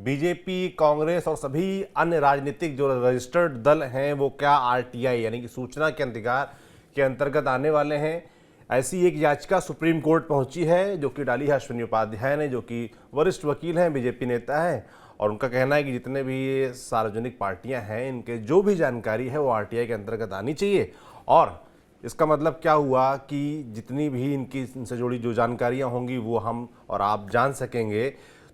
BJP, Congress और सभी अन्य राजनीतिक जो रजिस्टर्ड दल हैं वो क्या आरटीआई यानी कि सूचना के अधिकार के अंतर्गत आने वाले हैं? ऐसी एक याचिका सुप्रीम कोर्ट पहुंची है जो कि डाली है अश्विनी उपाध्याय ने, जो कि वरिष्ठ वकील हैं, बीजेपी नेता हैं। और उनका कहना है कि जितने भी ये सार्वजनिक पार्टियां हैं इनके जो भी जानकारी है वो आरटीआई के अंतर्गत आनी चाहिए। और इसका मतलब क्या हुआ कि जितनी भी इनसे जुड़ी जो जानकारियां होंगी वो हम और आप जान सकेंगे।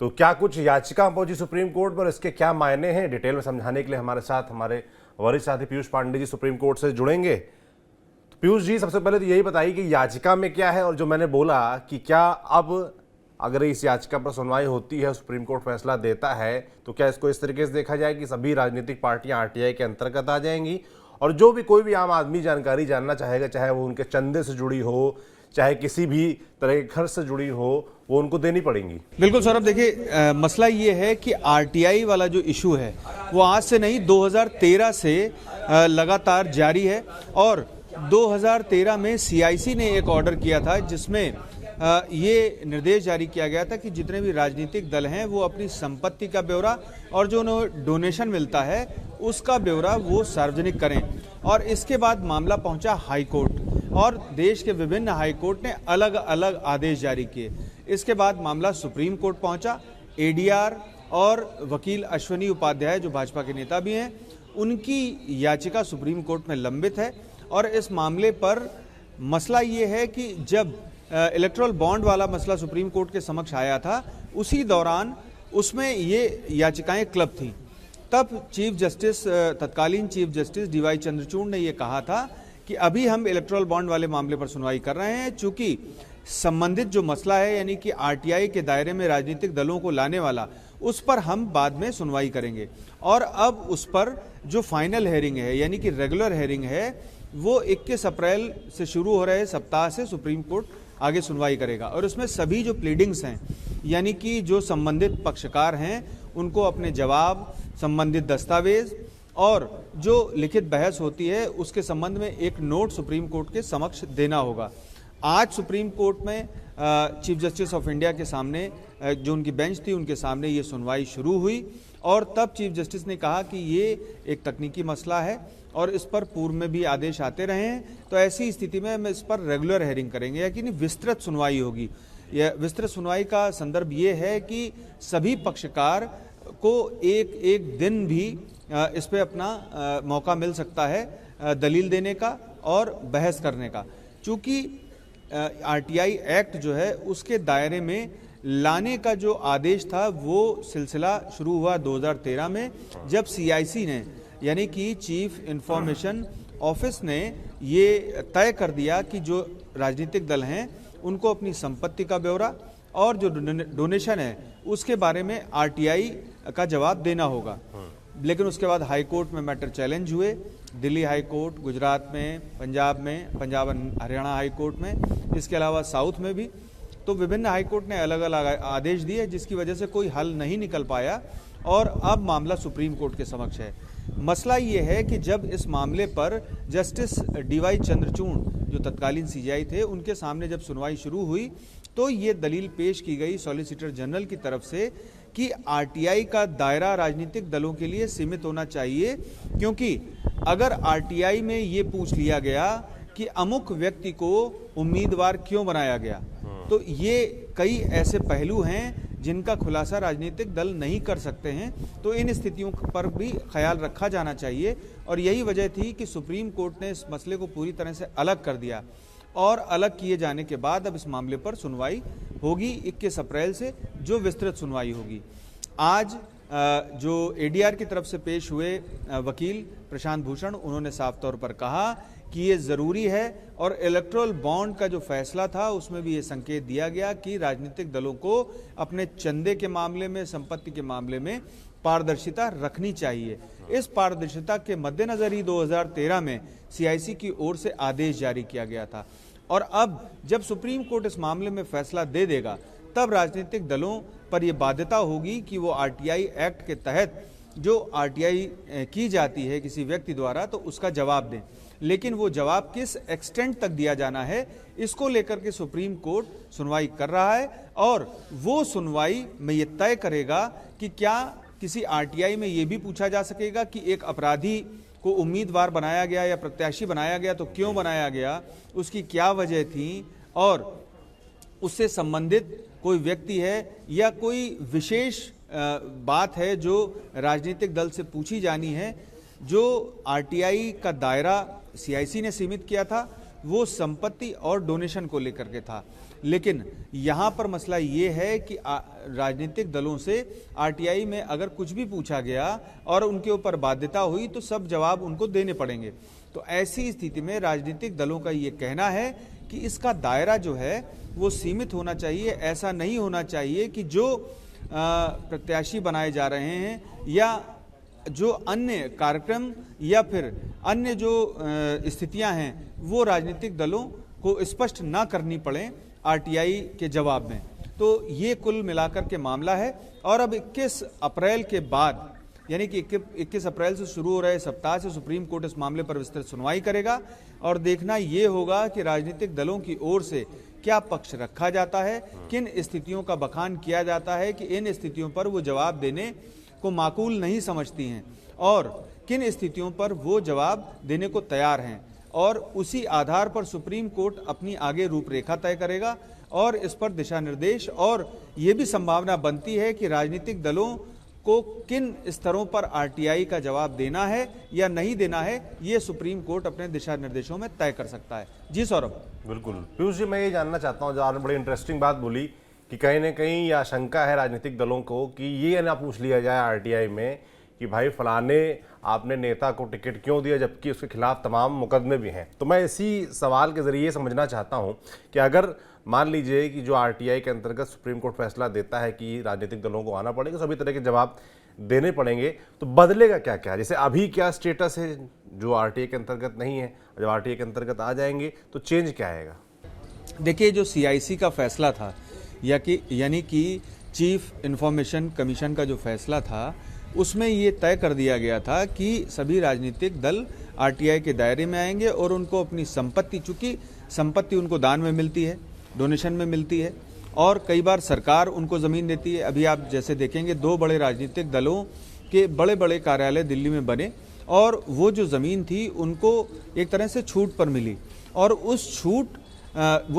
तो क्या कुछ याचिका पहुंची सुप्रीम कोर्ट पर, इसके क्या मायने हैं, डिटेल में समझाने के लिए हमारे साथ हमारे वरिष्ठ साथी पीयूष पांडे जी सुप्रीम कोर्ट से जुड़ेंगे। तो पीयूष जी, सबसे पहले तो यही बताइए कि याचिका में क्या है, और जो मैंने बोला कि क्या अब अगर इस याचिका पर सुनवाई होती है, सुप्रीम कोर्ट फैसला देता है, तो क्या इसको इस तरीके से देखा जाए कि सभी राजनीतिक पार्टियां आरटीआई के अंतर्गत आ जाएंगी और जो भी कोई भी आम आदमी जानकारी जानना चाहेगा, चाहे वो उनके चंदे से जुड़ी हो, चाहे किसी भी तरह के खर्च से जुड़ी हो, वो उनको देनी पड़ेंगी? बिल्कुल सौरभ, देखिए मसला ये है कि आरटीआई वाला जो इशू है वो आज से नहीं 2013 से लगातार जारी है। और 2013 में सीआईसी ने एक ऑर्डर किया था जिसमें ये निर्देश जारी किया गया था कि जितने भी राजनीतिक दल हैं वो अपनी संपत्ति का ब्यौरा और जो उन्हें डोनेशन मिलता है उसका ब्यौरा वो सार्वजनिक करें। और इसके बाद मामला पहुंचा हाई कोर्ट और देश के विभिन्न हाई कोर्ट ने अलग अलग आदेश जारी किए। इसके बाद मामला सुप्रीम कोर्ट पहुंचा। एडीआर और वकील अश्विनी उपाध्याय जो भाजपा के नेता भी हैं, उनकी याचिका सुप्रीम कोर्ट में लंबित है। और इस मामले पर मसला ये है कि जब इलेक्टोरल बॉन्ड वाला मसला सुप्रीम कोर्ट के समक्ष आया था, उसी दौरान उसमें ये याचिकाएं क्लब थी। तब चीफ जस्टिस, तत्कालीन चीफ जस्टिस डीवाई चंद्रचूड़ ने ये कहा था कि अभी हम इलेक्टोरल बॉन्ड वाले मामले पर सुनवाई कर रहे हैं, चूंकि संबंधित जो मसला है यानी कि आरटीआई के दायरे में राजनीतिक दलों को लाने वाला, उस पर हम बाद में सुनवाई करेंगे। और अब उस पर जो फाइनल हेयरिंग है यानी कि रेगुलर हेयरिंग है वो 21 अप्रैल से शुरू हो रहे सप्ताह से सुप्रीम कोर्ट आगे सुनवाई करेगा। और उसमें सभी जो प्लीडिंग्स हैं यानी कि जो संबंधित पक्षकार हैं उनको अपने जवाब, संबंधित दस्तावेज और जो लिखित बहस होती है उसके संबंध में एक नोट सुप्रीम कोर्ट के समक्ष देना होगा। आज सुप्रीम कोर्ट में चीफ जस्टिस ऑफ इंडिया के सामने जो उनकी बेंच थी उनके सामने ये सुनवाई शुरू हुई और तब चीफ जस्टिस ने कहा कि ये एक तकनीकी मसला है और इस पर पूर्व में भी आदेश आते रहे हैं, तो ऐसी स्थिति में हम इस पर रेगुलर हेयरिंग करेंगे या कि विस्तृत सुनवाई होगी। यह विस्तृत सुनवाई का संदर्भ ये है कि सभी पक्षकार को एक एक दिन भी इस पे अपना मौका मिल सकता है दलील देने का और बहस करने का। चूंकि आरटीआई एक्ट जो है उसके दायरे में लाने का जो आदेश था वो सिलसिला शुरू हुआ 2013 में, जब सीआईसी ने यानी कि चीफ इंफॉर्मेशन ऑफिस ने ये तय कर दिया कि जो राजनीतिक दल हैं उनको अपनी संपत्ति का ब्यौरा और जो डोनेशन है उसके बारे में आरटीआई का जवाब देना होगा। लेकिन उसके बाद हाई कोर्ट में मैटर चैलेंज हुए, दिल्ली हाई कोर्ट, गुजरात में, पंजाब हरियाणा हाई कोर्ट में, इसके अलावा साउथ में भी। तो विभिन्न हाई कोर्ट ने अलग अलग आदेश दिए जिसकी वजह से कोई हल नहीं निकल पाया और अब मामला सुप्रीम कोर्ट के समक्ष है। मसला ये है कि जब इस मामले पर जस्टिस डीवाई चंद्रचूड़ जो तत्कालीन सीजेआई थे उनके सामने जब सुनवाई शुरू हुई तो ये दलील पेश की गई सॉलिसिटर जनरल की तरफ से कि आरटीआई का दायरा राजनीतिक दलों के लिए सीमित होना चाहिए, क्योंकि अगर आरटीआई में ये पूछ लिया गया कि अमुक व्यक्ति को उम्मीदवार क्यों बनाया गया, तो ये कई ऐसे पहलू हैं जिनका खुलासा राजनीतिक दल नहीं कर सकते हैं। तो इन स्थितियों पर भी ख्याल रखा जाना चाहिए और यही वजह थी कि सुप्रीम कोर्ट ने इस मसले को पूरी तरह से अलग कर दिया और अलग किए जाने के बाद अब इस मामले पर सुनवाई होगी 21 अप्रैल से, जो विस्तृत सुनवाई होगी। आज जो एडीआर की तरफ से पेश हुए वकील प्रशांत भूषण, उन्होंने साफ तौर पर कहा कि ये ज़रूरी है और इलेक्टोरल बॉन्ड का जो फैसला था उसमें भी ये संकेत दिया गया कि राजनीतिक दलों को अपने चंदे के मामले में, संपत्ति के मामले में पारदर्शिता रखनी चाहिए। इस पारदर्शिता के मद्देनजर ही 2013 में सीआईसी की ओर से आदेश जारी किया गया था और अब जब सुप्रीम कोर्ट इस मामले में फैसला दे देगा तब राजनीतिक दलों पर यह बाध्यता होगी कि वो आरटीआई एक्ट के तहत जो आरटीआई की जाती है किसी व्यक्ति द्वारा तो उसका जवाब दें, लेकिन वो जवाब किस एक्सटेंट तक दिया जाना है इसको लेकर के सुप्रीम कोर्ट सुनवाई कर रहा है। और वो सुनवाई में ये तय करेगा कि क्या किसी आरटीआई में ये भी पूछा जा सकेगा कि एक अपराधी को उम्मीदवार बनाया गया या प्रत्याशी बनाया गया तो क्यों बनाया गया, उसकी क्या वजह थी, और उससे संबंधित कोई व्यक्ति है या कोई विशेष बात है जो राजनीतिक दल से पूछी जानी है। जो आरटीआई का दायरा सीआईसी ने सीमित किया था वो संपत्ति और डोनेशन को लेकर के था, लेकिन यहाँ पर मसला ये है कि राजनीतिक दलों से आरटीआई में अगर कुछ भी पूछा गया और उनके ऊपर बाध्यता हुई तो सब जवाब उनको देने पड़ेंगे। तो ऐसी स्थिति में राजनीतिक दलों का ये कहना है कि इसका दायरा जो है वो सीमित होना चाहिए। ऐसा नहीं होना चाहिए कि जो प्रत्याशी बनाए जा रहे हैं या जो अन्य कार्यक्रम या फिर अन्य जो स्थितियां हैं वो राजनीतिक दलों को स्पष्ट ना करनी पड़े आरटीआई के जवाब में। तो ये कुल मिलाकर के मामला है। और अब 21 अप्रैल के बाद यानी कि 21 अप्रैल से शुरू हो रहे सप्ताह से सुप्रीम कोर्ट इस मामले पर विस्तृत सुनवाई करेगा और देखना ये होगा कि राजनीतिक दलों की ओर से क्या पक्ष रखा जाता है, किन स्थितियों का बखान किया जाता है कि इन स्थितियों पर वो जवाब देने को माकूल नहीं समझती हैं और किन स्थितियों पर वो जवाब देने को तैयार हैं, और उसी आधार पर सुप्रीम कोर्ट अपनी आगे रूपरेखा तय करेगा और इस पर दिशा निर्देश। और ये भी संभावना बनती है कि राजनीतिक दलों को किन स्तरों पर आरटीआई का जवाब देना है या नहीं देना है ये सुप्रीम कोर्ट अपने दिशा निर्देशों में तय कर सकता है। जी सौरभ। बिल्कुल पीयूष जी, मैं ये जानना चाहता हूँ, जो आपने बड़ी इंटरेस्टिंग बात बोली कि कहीं ना कहीं ये आशंका है राजनीतिक दलों को कि ये ना पूछ लिया जाए आरटीआई में कि भाई फलाने आपने नेता को टिकट क्यों दिया जबकि उसके खिलाफ तमाम मुकदमे भी हैं। तो मैं इसी सवाल के जरिए समझना चाहता हूं कि अगर मान लीजिए कि जो आरटीआई के अंतर्गत सुप्रीम कोर्ट फैसला देता है कि राजनीतिक दलों को आना पड़ेगा, सभी तरह के जवाब देने पड़ेंगे, तो बदलेगा क्या क्या? जैसे अभी क्या स्टेटस है जो आरटीआई के अंतर्गत नहीं है, जब आरटीआई के अंतर्गत आ जाएंगे तो चेंज क्या आएगा? देखिए, जो सीआईसी का फैसला था यानी कि चीफ इंफॉर्मेशन कमीशन का जो फैसला था उसमें ये तय कर दिया गया था कि सभी राजनीतिक दल आरटीआई के दायरे में आएंगे और उनको अपनी संपत्ति, चूंकि संपत्ति उनको दान में मिलती है, डोनेशन में मिलती है और कई बार सरकार उनको ज़मीन देती है। अभी आप जैसे देखेंगे 2 बड़े राजनीतिक दलों के बड़े बड़े कार्यालय दिल्ली में बने और वो जो ज़मीन थी उनको एक तरह से छूट पर मिली और वो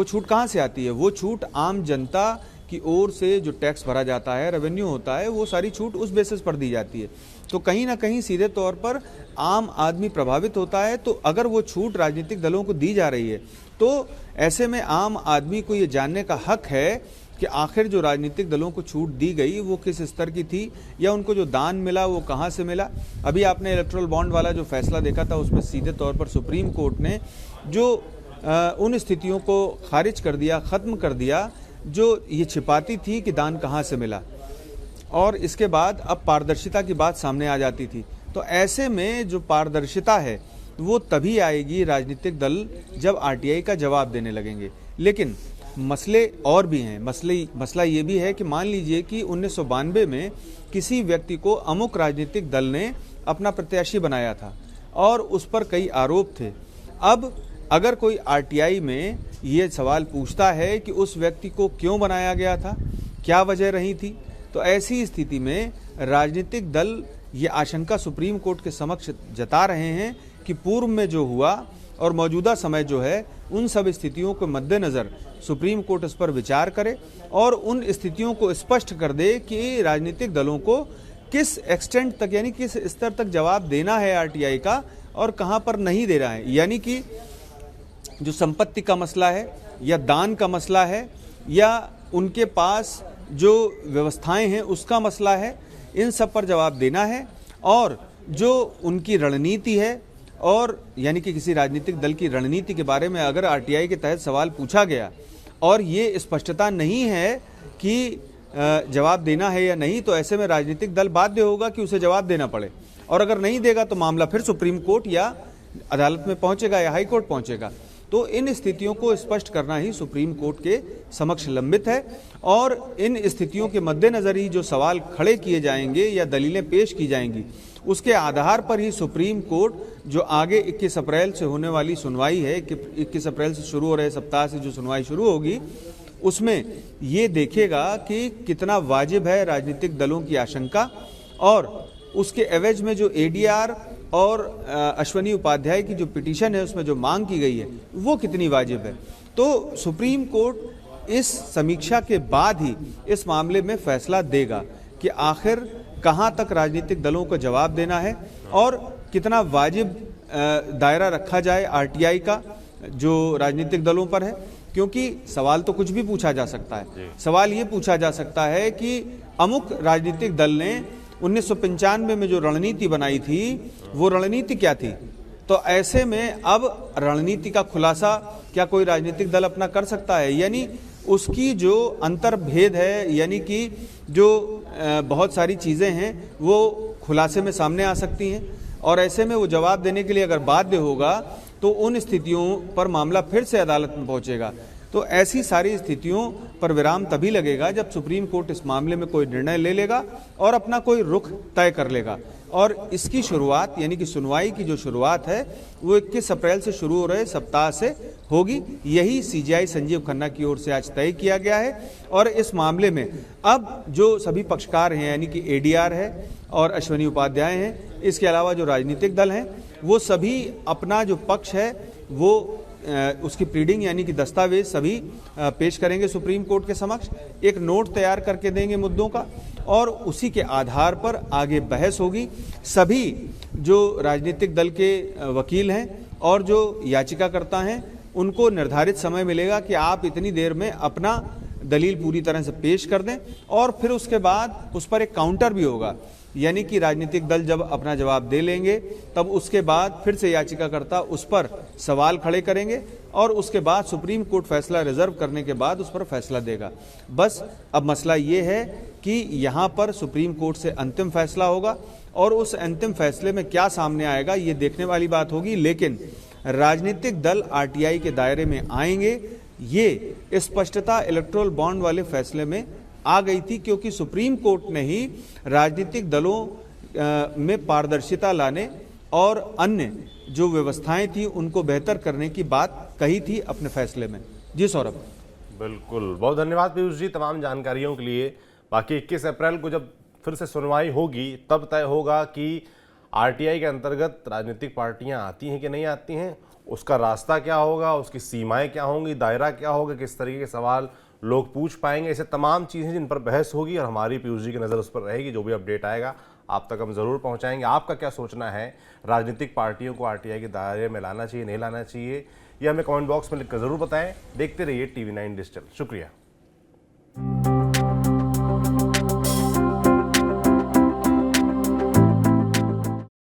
छूट कहाँ से आती है? वो छूट आम जनता की ओर से जो टैक्स भरा जाता है, रेवेन्यू होता है, वो सारी छूट उस बेसिस पर दी जाती है। तो कहीं ना कहीं सीधे तौर पर आम आदमी प्रभावित होता है। तो अगर वो छूट राजनीतिक दलों को दी जा रही है तो ऐसे में आम आदमी को ये जानने का हक है कि आखिर जो राजनीतिक दलों को छूट दी गई वो किस स्तर की थी या उनको जो दान मिला वो कहाँ से मिला। अभी आपने इलेक्टोरल बॉन्ड वाला जो फैसला देखा था उसमें सीधे तौर पर सुप्रीम कोर्ट ने जो उन स्थितियों को खारिज कर दिया, ख़त्म कर दिया जो ये छिपाती थी कि दान कहाँ से मिला, और इसके बाद अब पारदर्शिता की बात सामने आ जाती थी। तो ऐसे में जो पारदर्शिता है वो तभी आएगी राजनीतिक दल जब आरटीआई का जवाब देने लगेंगे। लेकिन मसले और भी हैं। मसला ये भी है कि मान लीजिए कि 1992 में किसी व्यक्ति को अमुक राजनीतिक दल ने अपना प्रत्याशी बनाया था और उस पर कई आरोप थे। अब अगर कोई आरटीआई में ये सवाल पूछता है कि उस व्यक्ति को क्यों बनाया गया था, क्या वजह रही थी, तो ऐसी स्थिति में राजनीतिक दल ये आशंका सुप्रीम कोर्ट के समक्ष जता रहे हैं कि पूर्व में जो हुआ और मौजूदा समय जो है उन सब स्थितियों के मद्देनज़र सुप्रीम कोर्ट इस पर विचार करे और उन स्थितियों को स्पष्ट कर दे कि राजनीतिक दलों को किस एक्सटेंट तक यानी किस स्तर तक जवाब देना है आरटीआई का और कहाँ पर नहीं देना है। यानी कि जो संपत्ति का मसला है या दान का मसला है या उनके पास जो व्यवस्थाएं हैं उसका मसला है, इन सब पर जवाब देना है। और जो उनकी रणनीति है और यानी कि किसी राजनीतिक दल की रणनीति के बारे में अगर आरटीआई के तहत सवाल पूछा गया और ये स्पष्टता नहीं है कि जवाब देना है या नहीं, तो ऐसे में राजनीतिक दल बाध्य होगा कि उसे जवाब देना पड़े और अगर नहीं देगा तो मामला फिर सुप्रीम कोर्ट या अदालत में पहुंचेगा या हाई कोर्ट पहुंचेगा। तो इन स्थितियों को स्पष्ट करना ही सुप्रीम कोर्ट के समक्ष लंबित है और इन स्थितियों के मद्देनजर ही जो सवाल खड़े किए जाएंगे या दलीलें पेश की जाएंगी उसके आधार पर ही सुप्रीम कोर्ट जो आगे 21 अप्रैल से होने वाली सुनवाई है, 21 अप्रैल से शुरू हो रहे सप्ताह से जो सुनवाई शुरू होगी उसमें ये देखेगा कि कितना वाजिब है राजनीतिक दलों की आशंका और उसके एवज में जो एडीआर और अश्वनी उपाध्याय की जो पिटीशन है उसमें जो मांग की गई है वो कितनी वाजिब है। तो सुप्रीम कोर्ट इस समीक्षा के बाद ही इस मामले में फैसला देगा कि आखिर कहां तक राजनीतिक दलों को जवाब देना है और कितना वाजिब दायरा रखा जाए आरटीआई का जो राजनीतिक दलों पर है, क्योंकि सवाल तो कुछ भी पूछा जा सकता है। सवाल ये पूछा जा सकता है कि अमुक राजनीतिक दल ने 1995 में जो रणनीति बनाई थी वो रणनीति क्या थी। तो ऐसे में अब रणनीति का खुलासा क्या कोई राजनीतिक दल अपना कर सकता है, यानी उसकी जो अंतर्भेद है, यानी कि जो बहुत सारी चीज़ें हैं वो खुलासे में सामने आ सकती हैं और ऐसे में वो जवाब देने के लिए अगर बाध्य होगा तो उन स्थितियों पर मामला फिर से अदालत में पहुंचेगा। तो ऐसी सारी स्थितियों पर विराम तभी लगेगा जब सुप्रीम कोर्ट इस मामले में कोई निर्णय ले लेगा और अपना कोई रुख तय कर लेगा। और इसकी शुरुआत यानी कि सुनवाई की जो शुरुआत है वो 21 अप्रैल से शुरू हो रहे सप्ताह से होगी। यही सीजीआई संजीव खन्ना की ओर से आज तय किया गया है और इस मामले में अब जो सभी पक्षकार हैं यानी कि एडीआर है और अश्वनी उपाध्याय हैं, इसके अलावा जो राजनीतिक दल हैं वो सभी अपना जो पक्ष है वो उसकी प्लीडिंग यानी कि दस्तावेज सभी पेश करेंगे सुप्रीम कोर्ट के समक्ष, एक नोट तैयार करके देंगे मुद्दों का और उसी के आधार पर आगे बहस होगी। सभी जो राजनीतिक दल के वकील हैं और जो याचिकाकर्ता हैं उनको निर्धारित समय मिलेगा कि आप इतनी देर में अपना दलील पूरी तरह से पेश कर दें और फिर उसके बाद उस पर एक काउंटर भी होगा, यानी कि राजनीतिक दल जब अपना जवाब दे लेंगे तब उसके बाद फिर से याचिकाकर्ता उस पर सवाल खड़े करेंगे और उसके बाद सुप्रीम कोर्ट फैसला रिजर्व करने के बाद उस पर फैसला देगा। बस अब मसला ये है कि यहाँ पर सुप्रीम कोर्ट से अंतिम फैसला होगा और उस अंतिम फैसले में क्या सामने आएगा ये देखने वाली बात होगी। लेकिन राजनीतिक दल आरटीआई के दायरे में आएंगे ये स्पष्टता इलेक्टोरल बॉन्ड वाले फैसले में आ गई थी, क्योंकि सुप्रीम कोर्ट ने ही राजनीतिक दलों में पारदर्शिता लाने और अन्य जो व्यवस्थाएं थी उनको बेहतर करने की बात कही थी अपने फैसले में। जी सौरभ। बिल्कुल, बहुत धन्यवाद पीयूष जी तमाम जानकारियों के लिए। बाकी 21 अप्रैल को जब फिर से सुनवाई होगी तब तय होगा कि आरटीआई के अंतर्गत राजनीतिक पार्टियां आती हैं कि नहीं आती हैं, उसका रास्ता क्या होगा, उसकी सीमाएं क्या होंगी, दायरा क्या होगा, किस तरीके के सवाल लोग पूछ पाएंगे। ऐसे तमाम चीज़ें जिन पर बहस होगी और हमारी पीयूष जी की नज़र उस पर रहेगी। जो भी अपडेट आएगा आप तक हम ज़रूर पहुंचाएंगे। आपका क्या सोचना है, राजनीतिक पार्टियों को आरटीआई के दायरे में लाना चाहिए नहीं लाना चाहिए, ये हमें कमेंट बॉक्स में लिखकर ज़रूर बताएं। देखते रहिए TV9 डिजिटल। शुक्रिया।